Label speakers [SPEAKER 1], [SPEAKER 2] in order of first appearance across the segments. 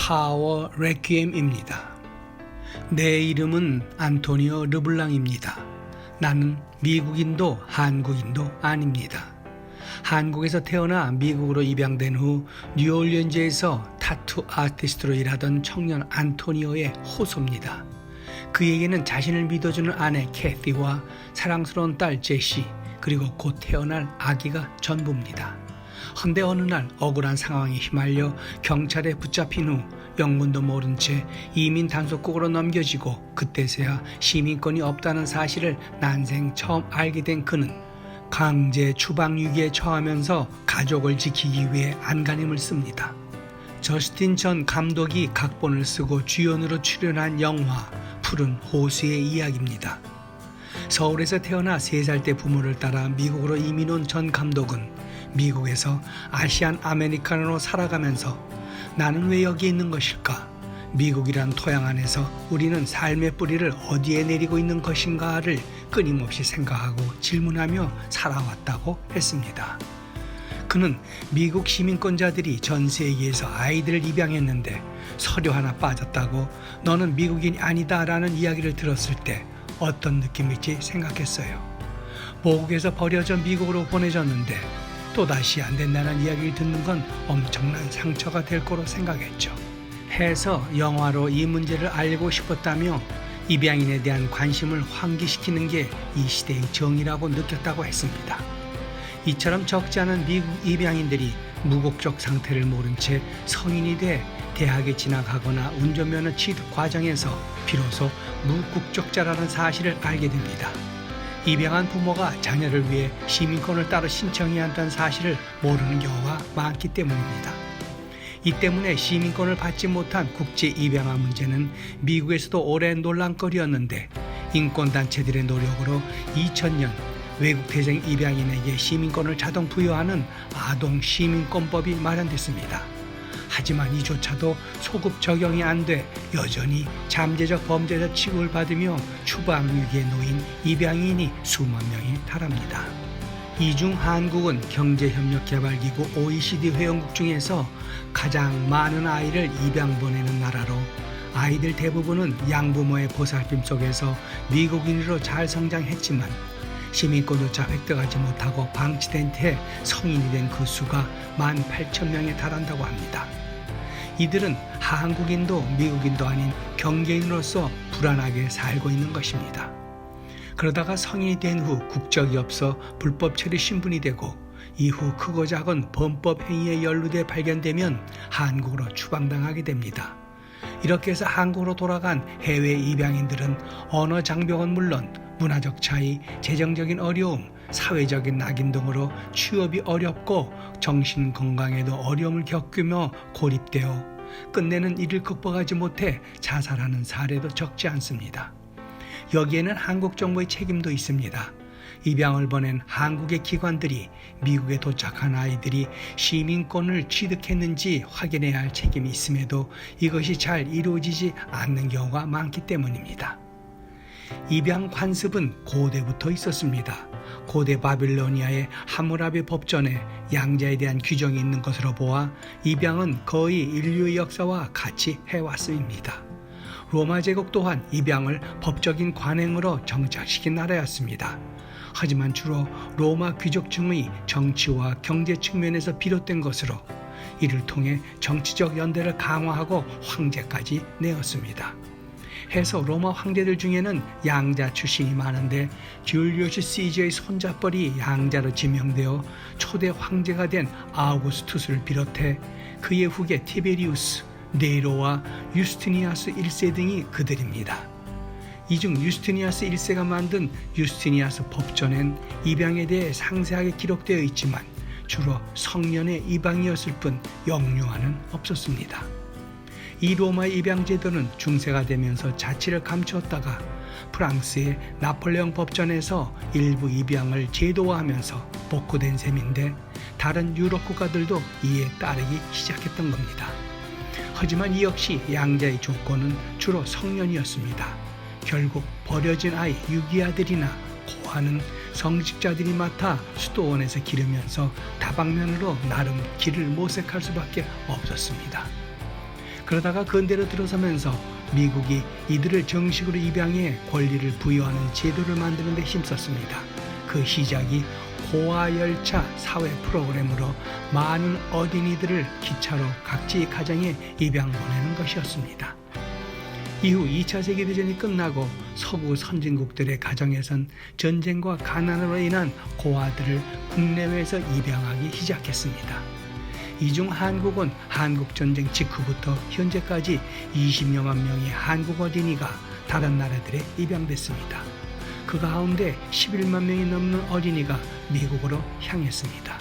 [SPEAKER 1] 파워 레퀴엠입니다. 내 이름은 안토니오 르블랑입니다. 나는 미국인도 한국인도 아닙니다. 한국에서 태어나 미국으로 입양된 후 뉴올리언즈에서 타투 아티스트로 일하던 청년 안토니오의 호소입니다. 그에게는 자신을 믿어주는 아내 캐티와 사랑스러운 딸 제시, 그리고 곧 태어날 아기가 전부입니다. 헌데 어느 날 억울한 상황에 휘말려 경찰에 붙잡힌 후 영문도 모른 채 이민 단속국으로 넘겨지고 그때서야 시민권이 없다는 사실을 난생 처음 알게 된 그는 강제 추방 위기에 처하면서 가족을 지키기 위해 안간힘을 씁니다. 저스틴 전 감독이 각본을 쓰고 주연으로 출연한 영화 푸른 호수의 이야기입니다. 서울에서 태어나 3살 때 부모를 따라 미국으로 이민 온 전 감독은 미국에서 아시안 아메리카노로 살아가면서 나는 왜 여기 있는 것일까? 미국이란 토양 안에서 우리는 삶의 뿌리를 어디에 내리고 있는 것인가를 끊임없이 생각하고 질문하며 살아왔다고 했습니다. 그는 미국 시민권자들이 전 세계에서 아이들을 입양했는데 서류 하나 빠졌다고 너는 미국인이 아니다라는 이야기를 들었을 때 어떤 느낌일지 생각했어요. 모국에서 버려져 미국으로 보내졌는데 또다시 안 된다는 이야기를 듣는 건 엄청난 상처가 될 거로 생각했죠. 해서 영화로 이 문제를 알고 싶었다며 입양인에 대한 관심을 환기시키는 게 이 시대의 정의라고 느꼈다고 했습니다. 이처럼 적지 않은 미국 입양인들이 무국적 상태를 모른 채 성인이 돼 대학에 진학하거나 운전면허 취득 과정에서 비로소 무국적자라는 사실을 알게 됩니다. 입양한 부모가 자녀를 위해 시민권을 따로 신청해야 한다는 사실을 모르는 경우가 많기 때문입니다. 이 때문에 시민권을 받지 못한 국제 입양아 문제는 미국에서도 오랜 논란거리였는데 인권단체들의 노력으로 2000년 외국 태생 입양인에게 시민권을 자동 부여하는 아동 시민권법이 마련됐습니다. 하지만 이조차도 소급 적용이 안 돼 여전히 잠재적 범죄자 취급을 받으며 추방 위기에 놓인 입양인이 수만 명에 달합니다. 이 중 한국은 경제협력개발기구 OECD 회원국 중에서 가장 많은 아이를 입양 보내는 나라로 아이들 대부분은 양부모의 보살핌 속에서 미국인으로 잘 성장했지만 시민권조차 획득하지 못하고 방치된 채 성인이 된 그 수가 18,000명에 달한다고 합니다. 이들은 한국인도 미국인도 아닌 경계인으로서 불안하게 살고 있는 것입니다. 그러다가 성인이 된 후 국적이 없어 불법 체류 신분이 되고 이후 크고 작은 범법 행위에 연루돼 발견되면 한국으로 추방당하게 됩니다. 이렇게 해서 한국으로 돌아간 해외 입양인들은 언어 장벽은 물론 문화적 차이, 재정적인 어려움, 사회적인 낙인 등으로 취업이 어렵고 정신 건강에도 어려움을 겪으며 고립되어 끝내는 이를 극복하지 못해 자살하는 사례도 적지 않습니다. 여기에는 한국 정부의 책임도 있습니다. 입양을 보낸 한국의 기관들이 미국에 도착한 아이들이 시민권을 취득했는지 확인해야 할 책임이 있음에도 이것이 잘 이루어지지 않는 경우가 많기 때문입니다. 입양 관습은 고대부터 있었습니다. 고대 바빌로니아의 하무라비 법전에 양자에 대한 규정이 있는 것으로 보아 입양은 거의 인류의 역사와 같이 해왔음입니다. 로마 제국 또한 입양을 법적인 관행으로 정착시킨 나라였습니다. 하지만 주로 로마 귀족층의 정치와 경제 측면에서 비롯된 것으로 이를 통해 정치적 연대를 강화하고 황제까지 내었습니다. 해서 로마 황제들 중에는 양자 출신이 많은데 줄리우스 시저의 손자뻘이 양자로 지명되어 초대 황제가 된 아우구스투스를 비롯해 그의 후계 티베리우스, 네로와 유스티니아스 1세 등이 그들입니다. 이 중 유스티니아스 1세가 만든 유스티니아스 법전엔 입양에 대해 상세하게 기록되어 있지만 주로 성년의 입양이었을 뿐 영유아는 없었습니다. 이 로마의 입양 제도는 중세가 되면서 자치를 감추었다가 프랑스의 나폴레옹 법전에서 일부 입양을 제도화하면서 복구된 셈인데 다른 유럽 국가들도 이에 따르기 시작했던 겁니다. 하지만 이 역시 양자의 조건은 주로 성년이었습니다. 결국 버려진 아이 유기아들이나 고아는 성직자들이 맡아 수도원에서 기르면서 다방면으로 나름 길을 모색할 수밖에 없었습니다. 그러다가 근대로 들어서면서 미국이 이들을 정식으로 입양해 권리를 부여하는 제도를 만드는 데 힘썼습니다. 그 시작이 고아열차 사회 프로그램으로 많은 어린이들을 기차로 각지의 가정에 입양 보내는 것이었습니다. 이후 2차 세계대전이 끝나고 서구 선진국들의 가정에선 전쟁과 가난으로 인한 고아들을 국내외에서 입양하기 시작했습니다. 이 중 한국은 한국전쟁 직후부터 현재까지 20여만 명의 한국 어린이가 다른 나라들에 입양됐습니다. 그 가운데 11만 명이 넘는 어린이가 미국으로 향했습니다.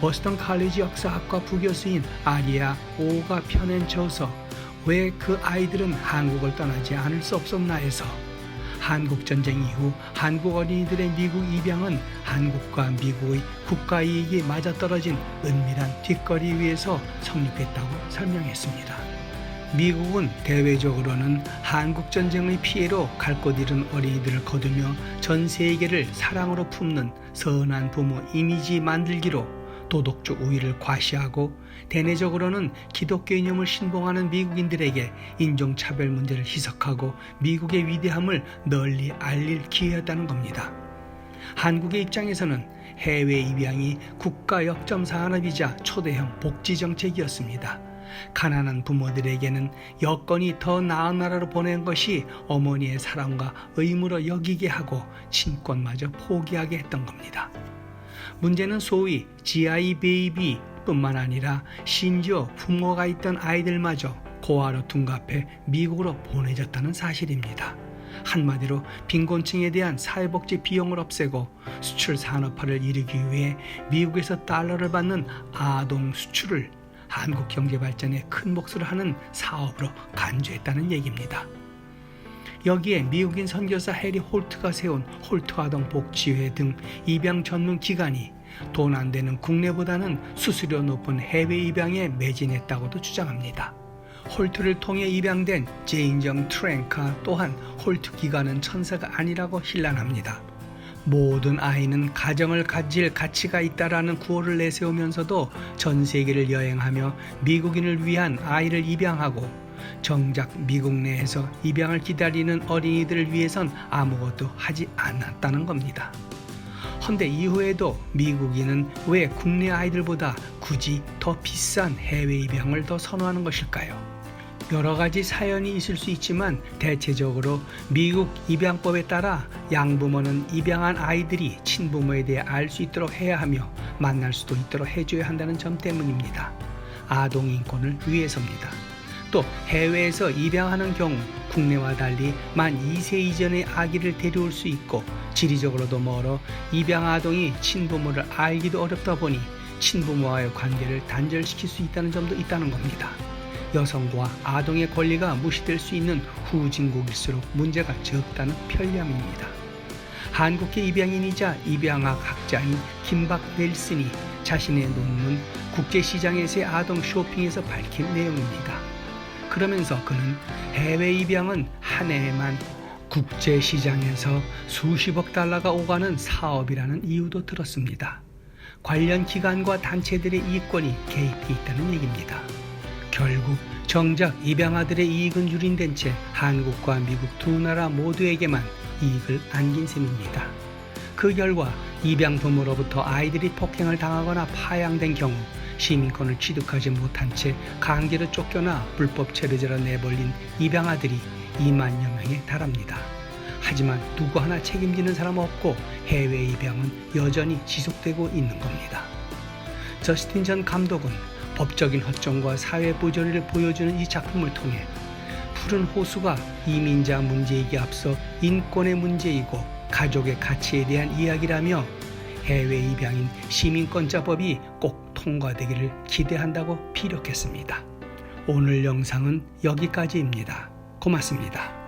[SPEAKER 1] 보스턴 칼리지 역사학과 부교수인 아리아 오가 펴낸 저서 왜 그 아이들은 한국을 떠나지 않을 수 없었나 해서 한국전쟁 이후 한국 어린이들의 미국 입양은 한국과 미국의 국가이익이 맞아떨어진 은밀한 뒷거리 위에서 성립했다고 설명했습니다. 미국은 대외적으로는 한국전쟁의 피해로 갈 곳 잃은 어린이들을 거두며 전 세계를 사랑으로 품는 선한 부모 이미지 만들기로 도덕적 우위를 과시하고 대내적으로는 기독교 이념을 신봉하는 미국인들에게 인종차별 문제를 희석하고 미국의 위대함을 널리 알릴 기회였다는 겁니다. 한국의 입장에서는 해외 입양이 국가 역점 산업이자 초대형 복지 정책이었습니다. 가난한 부모들에게는 여건이 더 나은 나라로 보낸 것이 어머니의 사랑과 의무로 여기게 하고 친권마저 포기하게 했던 겁니다. 문제는 소위 GI 베이비 뿐만 아니라 심지어 부모가 있던 아이들마저 고아로 둔갑해 미국으로 보내졌다는 사실입니다. 한마디로 빈곤층에 대한 사회복지 비용을 없애고 수출 산업화를 이루기 위해 미국에서 달러를 받는 아동 수출을 한국 경제 발전에 큰 몫을 하는 사업으로 간주했다는 얘기입니다. 여기에 미국인 선교사 해리 홀트가 세운 홀트 아동 복지회 등 입양 전문 기관이 돈 안 되는 국내보다는 수수료 높은 해외 입양에 매진했다고도 주장합니다. 홀트를 통해 입양된 제인정 트랭카 또한 홀트 기관은 천사가 아니라고 힐난합니다. 모든 아이는 가정을 가질 가치가 있다라는 구호를 내세우면서도 전 세계를 여행하며 미국인을 위한 아이를 입양하고 정작 미국 내에서 입양을 기다리는 어린이들을 위해선 아무것도 하지 않았다는 겁니다. 헌데 이후에도 미국인은 왜 국내 아이들보다 굳이 더 비싼 해외 입양을 더 선호하는 것일까요? 여러 가지 사연이 있을 수 있지만 대체적으로 미국 입양법에 따라 양부모는 입양한 아이들이 친부모에 대해 알 수 있도록 해야 하며 만날 수도 있도록 해줘야 한다는 점 때문입니다. 아동 인권을 위해서입니다. 또 해외에서 입양하는 경우 국내와 달리 만 2세 이전의 아기를 데려올 수 있고 지리적으로도 멀어 입양 아동이 친부모를 알기도 어렵다 보니 친부모와의 관계를 단절시킬 수 있다는 점도 있다는 겁니다. 여성과 아동의 권리가 무시될 수 있는 후진국일수록 문제가 적다는 편리함입니다. 한국계 입양인이자 입양학 학자인 김박 넬슨이 자신의 논문 국제시장에서의 아동 쇼핑에서 밝힌 내용입니다. 그러면서 그는 해외 입양은 한 해에만 국제시장에서 수십억 달러가 오가는 사업이라는 이유도 들었습니다. 관련 기관과 단체들의 이익권이 개입돼 있다는 얘기입니다. 결국 정작 입양아들의 이익은 유린된 채 한국과 미국 두 나라 모두에게만 이익을 안긴 셈입니다. 그 결과 입양 부모로부터 아이들이 폭행을 당하거나 파양된 경우 시민권을 취득하지 못한 채 강제로 쫓겨나 불법 체류자로 내몰린 입양아들이 2만여 명에 달합니다. 하지만 누구 하나 책임지는 사람 없고 해외 입양은 여전히 지속되고 있는 겁니다. 저스틴 전 감독은 법적인 허점과 사회 부조리를 보여주는 이 작품을 통해 푸른 호수가 이민자 문제이기에 앞서 인권의 문제이고 가족의 가치에 대한 이야기라며 해외 입양인 시민권자법이 꼭 통과되기를 기대한다고 피력했습니다. 오늘 영상은 여기까지입니다. 고맙습니다.